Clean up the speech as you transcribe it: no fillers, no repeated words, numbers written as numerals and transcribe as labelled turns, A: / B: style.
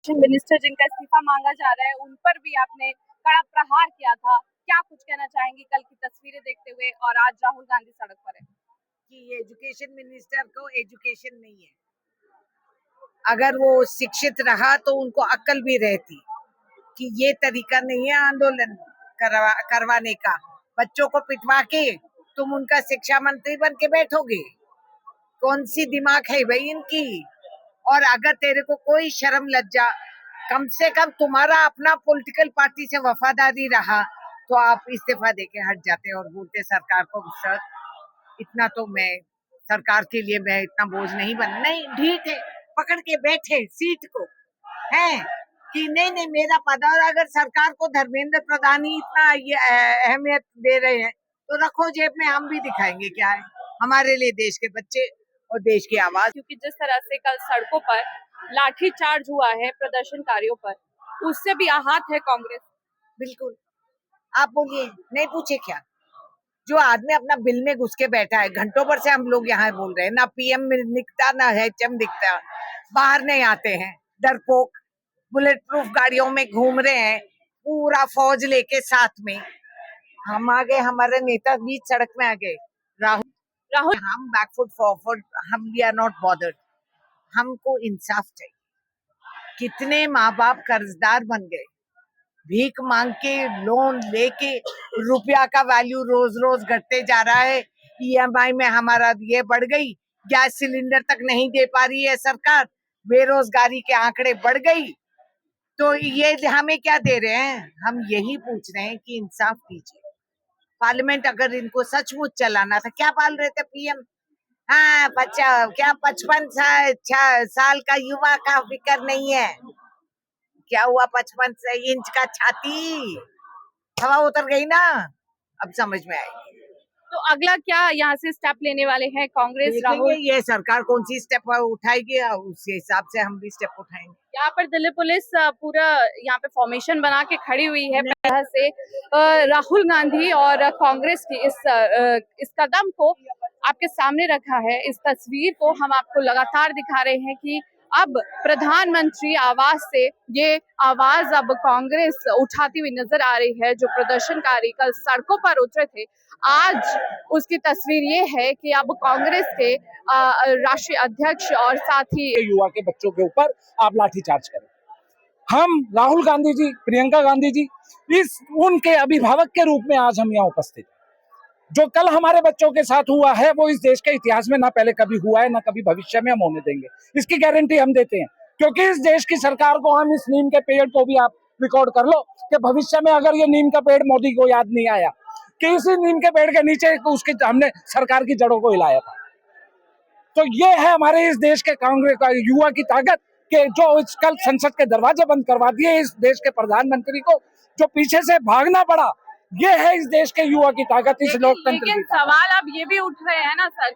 A: Minister जिनका इस्तीफा मांगा जा रहा है उन पर भी आपने कड़ा प्रहार किया था। क्या कुछ कहना चाहेंगी कल की तस्वीरें देखते हुए, और आज राहुल गांधी सड़क पर है?
B: कि एजुकेशन मिनिस्टर को एजुकेशन नहीं है। अगर वो शिक्षित रहा तो उनको अक्ल भी रहती कि ये तरीका नहीं है आंदोलन करवाने का। बच्चों को पिटवा के तुम उनका शिक्षा मंत्री बन के बैठोगे? कौन सी दिमाग है भाई इनकी? और अगर तेरे को कोई शर्म लज्जा, कम से कम तुम्हारा अपना पॉलिटिकल पार्टी से वफादारी रहा तो आप इस्तीफा देके हट जाते और बोलते सरकार को सर इतना तो मैं सरकार के लिए मैं इतना बोझ नहीं बन। नहीं, ठीक है, पकड़ के बैठे सीट को है कि नहीं नहीं मेरा पद। और अगर सरकार को धर्मेंद्र प्रधान ही इतना ये अहमियत दे रहे हैं तो रखो जेब में, हम भी दिखाएंगे क्या है हमारे लिए देश के बच्चे और देश की आवाज।
A: क्योंकि जिस तरह से कल सड़कों पर लाठीचार्ज हुआ है प्रदर्शनकारियों पर, उससे भी आहत है कांग्रेस।
B: बिल्कुल, आप बोलिए, नहीं पूछे क्या? जो आदमी अपना बिल में घुस के बैठा है, घंटों भर से हम लोग यहाँ बोल रहे हैं, ना पीएम दिखता ना एचएम दिखता, बाहर नहीं आते हैं, डरपोक बुलेट प्रूफ गाड़ियों में घूम रहे हैं, पूरा फौज लेके साथ में। हम आ गए, हमारे नेता बीच सड़क में आ गए। राहुल हम बैकफुट फॉरवर्ड, हम वी आर नॉट बॉदर्ड। हमको इंसाफ चाहिए। कितने माँ बाप कर्जदार बन गए, भीख मांग के लोन लेके, रुपया का वैल्यू रोज रोज घटते जा रहा है। ईएमआई में हमारा ये बढ़ गई, गैस सिलेंडर तक नहीं दे पा रही है सरकार, बेरोजगारी के आंकड़े बढ़ गई। तो ये हमें क्या दे रहे हैं? हम यही पूछ रहे हैं कि इंसाफ कीजिए। पार्लियामेंट अगर इनको सचमुच चलाना था, क्या पाल रहे थे पीएम? हाँ, 55 साल का युवा का फिक्र नहीं है। क्या हुआ 55 इंच का छाती? हवा उतर गई ना, अब समझ में आई।
A: तो अगला क्या यहाँ से स्टेप लेने वाले हैं कांग्रेस?
B: राहुल, ये सरकार कौन सी स्टेप उठाएगी, उस हिसाब से हम भी स्टेप उठाएंगे।
A: यहाँ पर दिल्ली पुलिस पूरा यहाँ पे फॉर्मेशन बना के खड़ी हुई है तरह से। राहुल गांधी और कांग्रेस की इस कदम को आपके सामने रखा है। इस तस्वीर को हम आपको लगातार दिखा रहे हैं कि अब प्रधानमंत्री आवास से ये आवाज अब कांग्रेस उठाती हुई नजर आ रही है। जो प्रदर्शनकारी कल सड़कों पर उतरे थे, आज उसकी तस्वीर ये है कि अब कांग्रेस के राष्ट्रीय अध्यक्ष और साथ ही
C: युवा के बच्चों के ऊपर आप लाठीचार्ज करें। हम राहुल गांधी जी, प्रियंका गांधी जी, इस उनके अभिभावक के रूप में आज हम यहाँ उपस्थित हैं। जो कल हमारे बच्चों के साथ हुआ है वो इस देश के इतिहास में ना पहले कभी हुआ है, ना कभी भविष्य में हम होने देंगे। इसकी गारंटी हम देते हैं, क्योंकि इस देश की सरकार को हम इस नीम के पेड़ को भी आप रिकॉर्ड कर लो कि भविष्य में अगर ये नीम का पेड़ मोदी को याद नहीं आया कि इसी नीम के पेड़ के नीचे उसके हमने सरकार की जड़ों को हिलाया था। तो ये है हमारे इस देश के कांग्रेस का युवा की ताकत कि जो कल संसद के दरवाजे बंद करवा दिए इस देश के प्रधानमंत्री को, जो पीछे से भागना पड़ा, ये है इस देश के युवा की ताकत, इस लोकतंत्र की ताकत।
A: सवाल अब ये भी उठ रहे हैं ना सर,